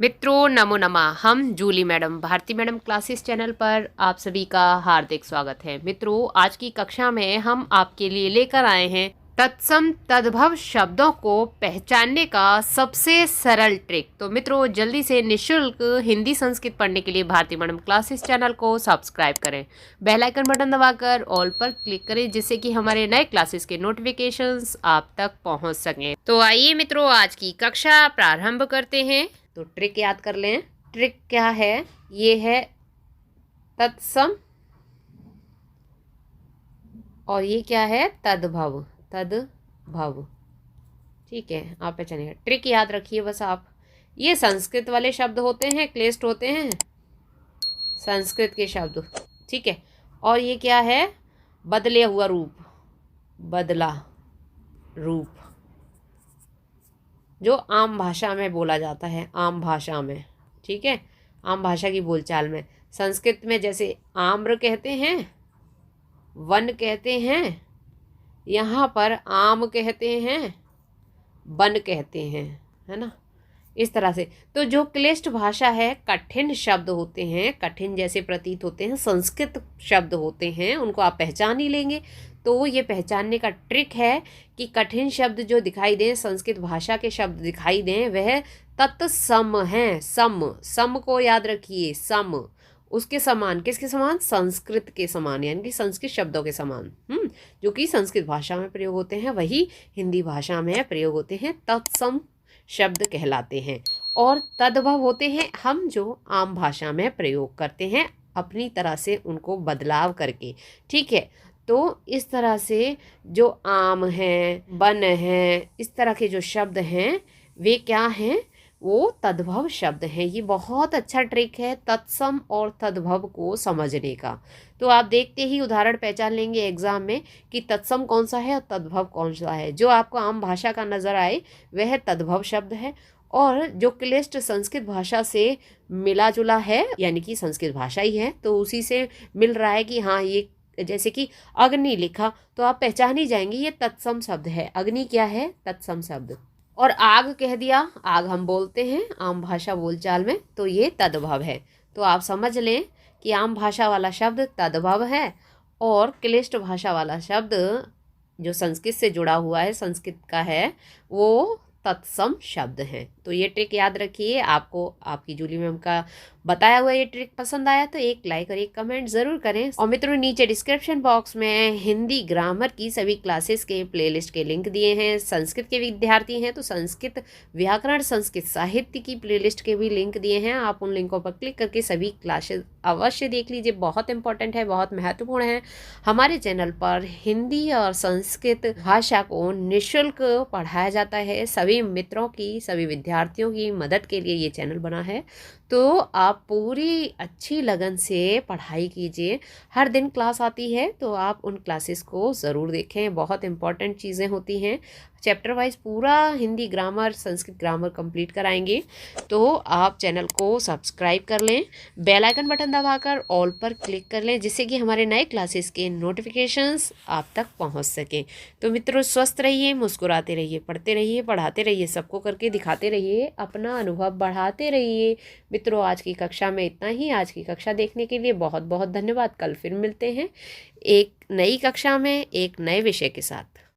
मित्रों नमो नमः। हम Julie madam Bharti madam classes channel पर आप सभी का हार्दिक स्वागत है। मित्रों आज की कक्षा में हम आपके लिए लेकर आए हैं तत्सम तद्भव शब्दों को पहचानने का सबसे सरल ट्रिक। तो मित्रों जल्दी से निशुल्क हिंदी संस्कृत पढ़ने के लिए भारती मैडम क्लासेस चैनल को सब्सक्राइब करें, बेल आइकन बटन दबाकर ऑल पर क्लिक करें जिससे कि हमारे नए क्लासेस के नोटिफिकेशंस आप तक पहुंच सकें। तो आइए मित्रों आज की कक्षा प्रारंभ करते हैं। तो ट्रिक याद कर लें। ट्रिक क्या है? ये है तत्सम और ये क्या है? तद्भव। तद्भव, ठीक है, आप पहचानिएगा। ट्रिक याद रखिए बस आप। ये संस्कृत वाले शब्द होते हैं, क्लिष्ट होते हैं संस्कृत के शब्द, ठीक है। और ये क्या है? बदले हुआ रूप, बदला रूप, जो आम भाषा में बोला जाता है, आम भाषा में, ठीक है, आम भाषा की बोलचाल में। संस्कृत में जैसे आम्र कहते हैं, वन कहते हैं, यहाँ पर आम कहते हैं, वन कहते हैं, है ना, इस तरह से। तो जो क्लिष्ट भाषा है, कठिन शब्द होते हैं, कठिन जैसे प्रतीत होते हैं, संस्कृत शब्द होते हैं, उनको आप पहचान ही लेंगे। तो ये पहचानने का ट्रिक है कि कठिन शब्द जो दिखाई दें, संस्कृत भाषा के शब्द दिखाई दें, वह तत्सम हैं। सम, सम को याद रखिए, सम उसके समान, किसके समान? संस्कृत के समान, यानी कि संस्कृत शब्दों के समान, जो कि संस्कृत भाषा में प्रयोग होते हैं वही हिंदी भाषा में प्रयोग होते हैं, तत्सम शब्द कहलाते हैं। और तद्भव होते हैं हम जो आम भाषा में प्रयोग करते हैं अपनी तरह से उनको बदलाव करके, ठीक है। तो इस तरह से जो आम हैं, वन हैं, इस तरह के जो शब्द हैं वे क्या हैं? वो तद्भव शब्द हैं। ये बहुत अच्छा ट्रिक है तत्सम और तद्भव को समझने का। तो आप देखते ही उदाहरण पहचान लेंगे एग्जाम में कि तत्सम कौन सा है और तद्भव कौन सा है। जो आपको आम भाषा का नजर आए वह तद्भव शब्द है, और जो क्लिष्ट संस्कृत भाषा से मिला जुला है, यानी कि संस्कृत भाषा ही है, तो उसी से मिल रहा है कि हाँ, ये जैसे कि अग्नि लिखा तो आप पहचान ही जाएंगे ये तत्सम शब्द है। अग्नि क्या है? तत्सम शब्द। और आग कह दिया, आग हम बोलते हैं आम भाषा बोलचाल में, तो ये तद्भव है। तो आप समझ लें कि आम भाषा वाला शब्द तद्भव है और क्लिष्ट भाषा वाला शब्द जो संस्कृत से जुड़ा हुआ है, संस्कृत का है, वो तत्सम शब्द हैं। तो ये ट्रिक याद रखिए। आपको आपकी जूली मैम का बताया हुआ ये ट्रिक पसंद आया तो एक लाइक और एक कमेंट ज़रूर करें। और मित्रों नीचे डिस्क्रिप्शन बॉक्स में हिंदी ग्रामर की सभी क्लासेस के प्लेलिस्ट के लिंक दिए हैं। संस्कृत के विद्यार्थी हैं तो संस्कृत व्याकरण, संस्कृत साहित्य की प्लेलिस्ट के भी लिंक दिए हैं। आप उन लिंकों पर क्लिक करके सभी क्लासेस अवश्य देख लीजिए, बहुत इंपॉर्टेंट है, बहुत महत्वपूर्ण है। हमारे चैनल पर हिंदी और संस्कृत भाषा को निःशुल्क पढ़ाया जाता है। सभी मित्रों की, सभी विद्यार्थियों की मदद के लिए ये चैनल बना है। तो आप पूरी अच्छी लगन से पढ़ाई कीजिए। हर दिन क्लास आती है तो आप उन क्लासेस को ज़रूर देखें, बहुत इंपॉर्टेंट चीज़ें होती हैं। चैप्टर वाइज पूरा Hindi grammar, Sanskrit grammar complete कराएंगे। तो आप चैनल को सब्सक्राइब कर लें, बेल आइकन बटन दबाकर ऑल पर क्लिक कर लें जिससे कि हमारे नए क्लासेस के नोटिफिकेशंस आप तक पहुंच सकें। तो मित्रों स्वस्थ रहिए, मुस्कुराते रहिए, पढ़ते रहिए, पढ़ाते रहिए, सबको करके दिखाते रहिए, अपना अनुभव बढ़ाते रहिए। मित्रों आज की कक्षा में इतना ही। आज की कक्षा देखने के लिए बहुत बहुत धन्यवाद। कल फिर मिलते हैं एक नई कक्षा में एक नए विषय के साथ।